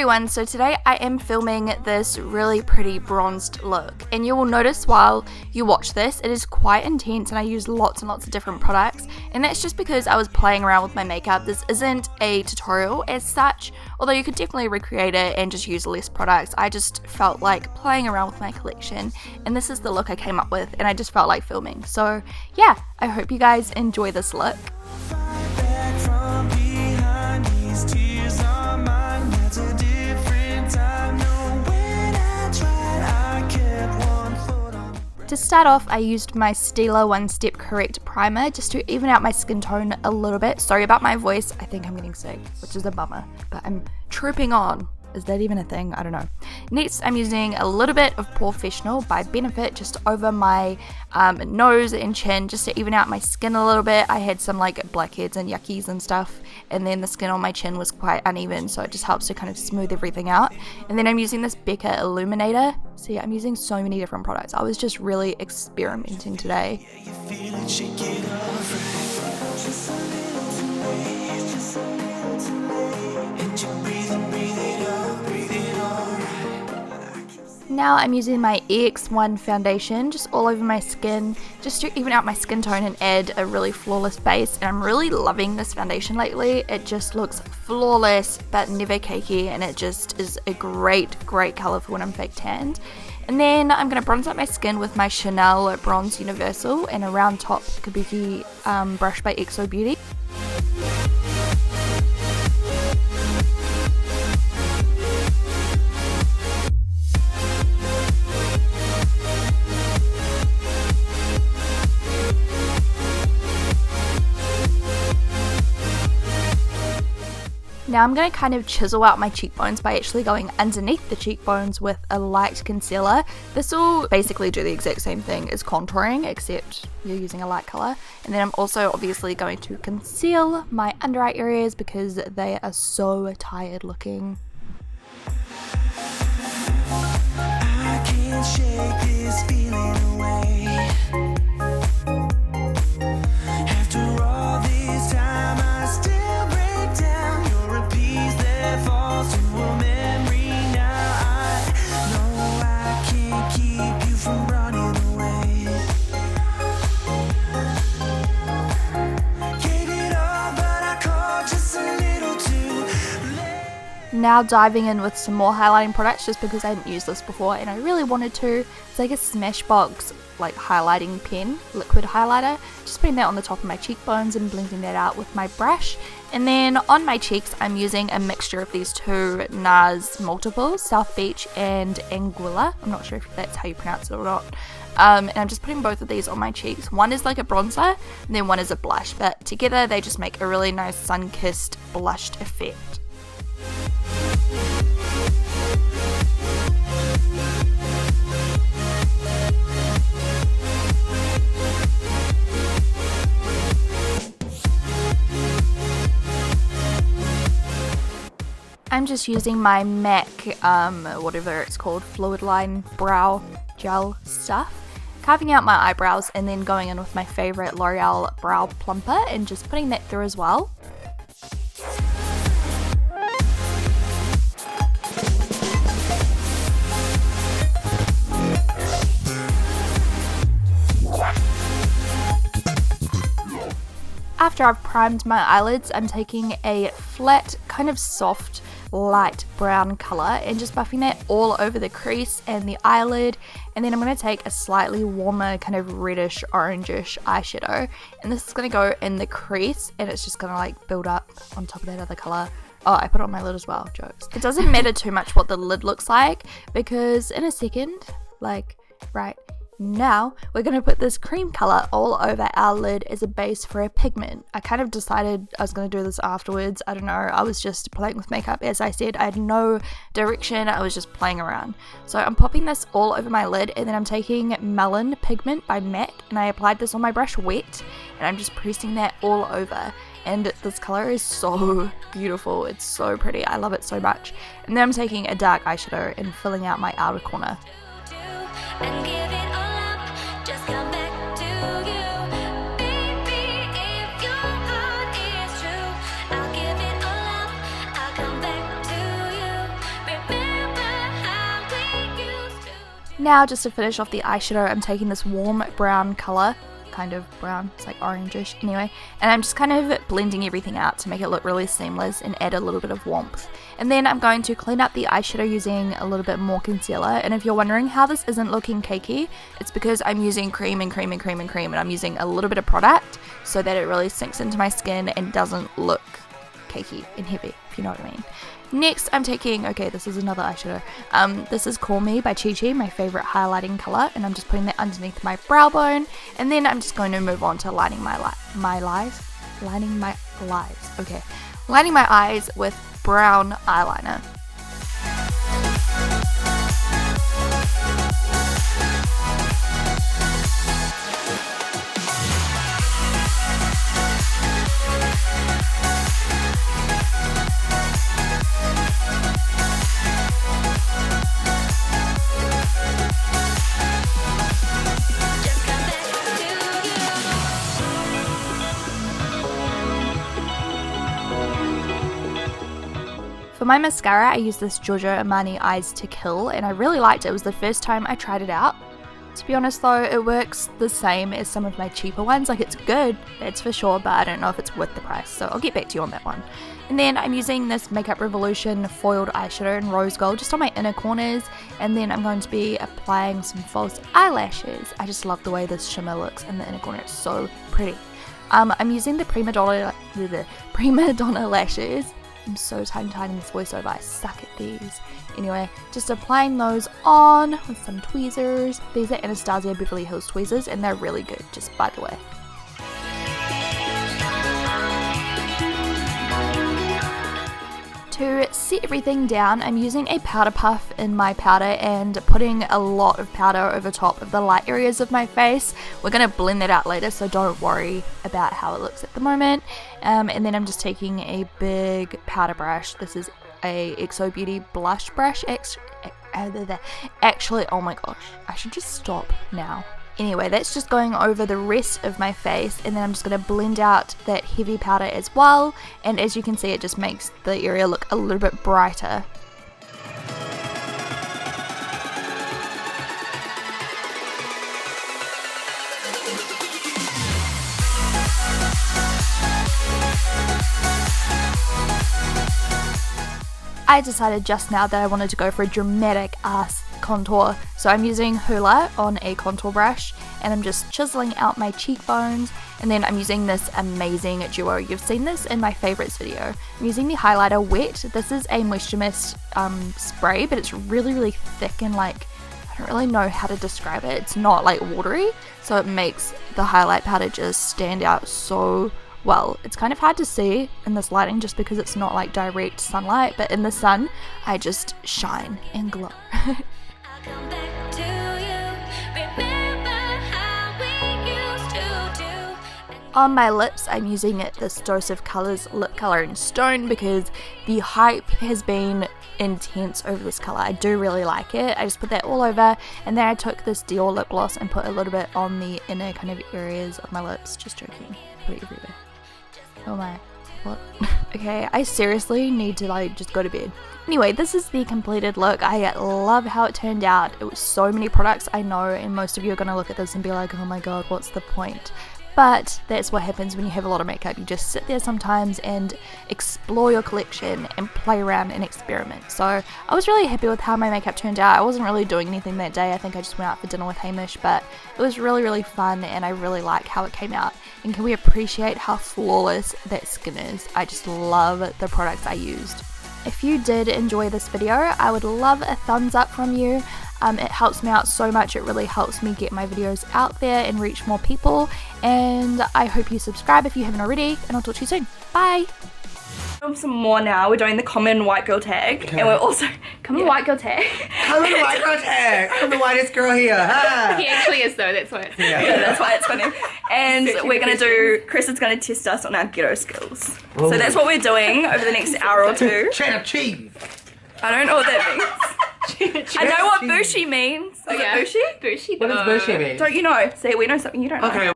everyone, so today I am filming this really pretty bronzed look, and you will notice while you watch this, it is quite intense and I use lots and lots of different products, and that's just because I was playing around with my makeup. This isn't a tutorial as such, although you could definitely recreate it and just use less products. I just felt like playing around with my collection, and this is the look I came up with, and I just felt like filming. So yeah, I hope you guys enjoy this look. To start off, I used my Stila One Step Correct Primer just to even out my skin tone a little bit. Sorry about my voice, I think I'm getting sick, which is a bummer, but I'm trooping on. Is that even a thing? I don't know. Next, I'm using a little bit of Porefessional by Benefit just over my nose and chin just to even out my skin a little bit. I had some like blackheads and yuckies and stuff, and then the skin on my chin was quite uneven, so it just helps to kind of smooth everything out. And then I'm using this Becca Illuminator. See, I'm using so many different products. I was just really experimenting today. Now I'm using my EX1 Foundation just all over my skin, just to even out my skin tone and add a really flawless base. And I'm really loving this foundation lately. It just looks flawless but never cakey, and it just is a great colour for when I'm fake tanned. And then I'm going to bronze up my skin with my Chanel Bronze Universal and a round top kabuki brush by xoBeauty. Now I'm going to kind of chisel out my cheekbones by actually going underneath the cheekbones with a light concealer. This will basically do the exact same thing as contouring, except you're using a light colour. And then I'm also obviously going to conceal my under eye areas because they are so tired looking. I can't shake this feeling away. After all this time I still break down. Falls to a memory now. I know I can't keep you from running away. Gave it all, but I called just a little too late. Now diving in with some more highlighting products just because I hadn't used this before and I really wanted to. It's like a Smashbox like highlighting pen, liquid highlighter. Just putting that on the top of my cheekbones and blending that out with my brush. And then on my cheeks, I'm using a mixture of these two NARS multiples, South Beach and Anguilla. I'm not sure if that's how you pronounce it or not. And I'm just putting both of these on my cheeks. One is like a bronzer, and then one is a blush. But together, they just make a really nice sun-kissed blushed effect. I'm just using my MAC, whatever it's called, Fluidline Brow Gel stuff, carving out my eyebrows and then going in with my favourite Loreal Brow Plumper and just putting that through as well. After I've primed my eyelids, I'm taking a flat, kind of soft, light brown colour and just buffing that all over the crease and the eyelid. And then I'm going to take a slightly warmer, kind of reddish, orangish eyeshadow. And this is going to go in the crease and it's just going to like build up on top of that other colour. Oh, I put it on my lid as well, jokes. It doesn't matter too much what the lid looks like because in a second, like right now, we're going to put this cream color all over our lid as a base for a pigment. I kind of decided I was going to do this afterwards. I don't know. I was just playing with makeup. As I said, I had no direction. I was just playing around. So I'm popping this all over my lid, and then I'm taking Melon Pigment by MAC, and I applied this on my brush wet, and I'm just pressing that all over. And this color is so beautiful. It's so pretty. I love it so much. And then I'm taking a dark eyeshadow and filling out my outer corner. And give it all up, just come back to you. Baby, if your heart is true, I'll give it all up, I'll come back to you. Now, just to finish off the eyeshadow, I'm taking this warm brown colour, kind of brown, it's like orangish anyway, and I'm just kind of blending everything out to make it look really seamless and add a little bit of warmth. And then I'm going to clean up the eyeshadow using a little bit more concealer. And if you're wondering how this isn't looking cakey, it's because I'm using cream and cream and cream and cream, and I'm using a little bit of product so that it really sinks into my skin and doesn't look cakey and heavy, if you know what I mean. Next, I'm taking, okay, this is another eyeshadow. This is Call Me by Chi Chi, my favorite highlighting color, and I'm just putting that underneath my brow bone. And then I'm just going to move on to lining my eyes with brown eyeliner. For my mascara, I use this Giorgio Armani Eyes to Kill, and I really liked it. It was the first time I tried it out. To be honest though, it works the same as some of my cheaper ones. Like, it's good, that's for sure, but I don't know if it's worth the price, so I'll get back to you on that one. And then I'm using this Makeup Revolution foiled eyeshadow in rose gold just on my inner corners, and then I'm going to be applying some false eyelashes. I just love the way this shimmer looks in the inner corner, it's so pretty. I'm using the Prima Donna lashes. I'm so tongue-tied in this voiceover, I suck at these. Anyway, just applying those on with some tweezers. These are Anastasia Beverly Hills tweezers, and they're really good, just by the way. To set everything down, I'm using a powder puff in my powder and putting a lot of powder over top of the light areas of my face. We're going to blend that out later, so don't worry about how it looks at the moment. And then I'm just taking a big powder brush. This is a xoBeauty blush brush. Actually, oh my gosh, I should just stop now. Anyway, that's just going over the rest of my face, and then I'm just going to blend out that heavy powder as well, and as you can see, it just makes the area look a little bit brighter. I decided just now that I wanted to go for a dramatic ass contour, so I'm using Hoola on a contour brush, and I'm just chiseling out my cheekbones, and then I'm using this amazing duo. You've seen this in my favorites video. I'm using the highlighter Wet. This is a Moisture Mist spray, but it's really, really thick, and like, I don't really know how to describe it. It's not like watery, so it makes the highlight powder just stand out so well. It's kind of hard to see in this lighting just because it's not like direct sunlight, but in the sun I just shine and glow. On my lips, I'm using this Dose of Colors lip color in Stone because the hype has been intense over this color. I do really like it. I just put that all over, and then I took this Dior lip gloss and put a little bit on the inner kind of areas of my lips. Just joking. Put it everywhere. Oh my, what? Okay, I seriously need to like just go to bed. Anyway, this is the completed look. I love how it turned out. It was so many products, I know, and most of you are going to look at this and be like, oh my god, what's the point? But that's what happens when you have a lot of makeup. You just sit there sometimes and explore your collection and play around and experiment. So I was really happy with how my makeup turned out. I wasn't really doing anything that day. I think I just went out for dinner with Hamish, but it was really, really fun, and I really like how it came out. And can we appreciate how flawless that skin is? I just love the products I used. If you did enjoy this video, I would love a thumbs up from you. It helps me out so much. It really helps me get my videos out there and reach more people. And I hope you subscribe if you haven't already, and I'll talk to you soon. Bye! Some more now. We're doing the common white girl tag, and we're also white girl tag. Common white girl tag. I'm the whitest girl here. Ha! He actually is though. That's why. Yeah, that's why it's funny. And we're gonna do. Chris is gonna test us on our ghetto skills. Ooh. So that's what we're doing over the next hour or two. Cheddar cheese. I don't know what that means. I know what Bushi means. Oh yeah, Bushi? Bushi. What does Bushi mean? Don't you know? See, we know something you don't know. Okay.